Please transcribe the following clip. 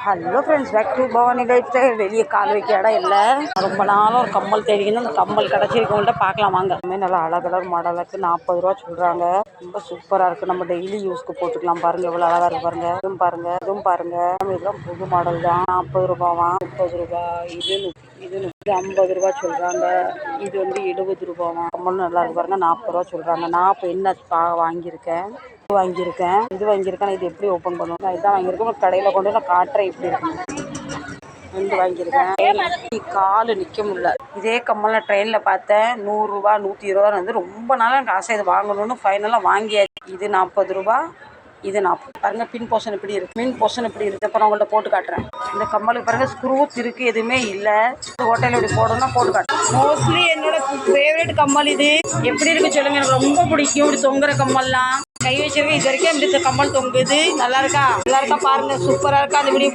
Hello friends, back to Bhavani lifestyle. வெளியே கால் வைக்க இடம் இல்லை. ரொம்ப நாளும் ஒரு கம்மல் தேடிக்கணும். அந்த கம்மல் கிடச்சிருக்கவங்கள்ட்ட பார்க்கலாம் வாங்க. நல்லா அழகழகு மாடலுக்கு 40 ரூபா சொல்கிறாங்க. ரொம்ப சூப்பராக இருக்குது. நம்ம டெய்லி யூஸ்க்கு போட்டுக்கலாம். பாருங்கள் எவ்வளோ அழகாக இருக்குது பாருங்கள். இதுவும் பாருங்கள் இதெல்லாம் புது மாடல் தான். 40 ரூபாவா, 30 ரூபா. இது 50 ரூபா சொல்கிறாங்க. இது 70 ரூபாவா. கம்மல் நல்லா இருக்கு பாருங்கள். 40 ரூபா சொல்கிறாங்க. நான் இப்போ என்ன வாங்கியிருக்கேன், இது வாங்கியிருக்கேன். இது எப்படி ஓப்பன் பண்ணுவோம்? நான் இதான் வாங்கியிருக்கேன். ஒரு கடையில் கொண்டு நான் காட்டுறேன் இப்படி இருக்கு. வாங்கியிருக்கேன். காலு நிற்க முடியல. இதே கம்மல் நான் ட்ரெயினில் பார்த்தேன். 100 ரூபா 120 ரொம்ப நாளாக எனக்கு ஆசை இது வாங்கணும்னு. ஃபைனலாக வாங்கியாச்சு. இது 40 ரூபா, இது 40. பாருங்க பின் போர்ஷன் இப்படி இருக்கு. அப்புறம் உங்கள்கிட்ட போட்டு காட்டுறேன். இந்த கம்மலுக்கு பாருங்க ஸ்க்ரூ திருக்கு எதுவுமே இல்லை. ஹோட்டலில் இப்படி போடணும்னா போட்டு காட்டுறேன். மோஸ்ட்லி என்னோட ஃபேவரட் கம்மல் இது. எப்படி இருக்கு சொல்லுங்க. எனக்கு ரொம்ப பிடிக்கும் இப்படி தொங்குற கம்மல்லாம். கை வச்சிருக்கேன். இது வரைக்கும் இப்படி கம்மல் தொங்குது. நல்லா இருக்கா பாருங்க. சூப்பராக இருக்கா. அந்த வீடியோ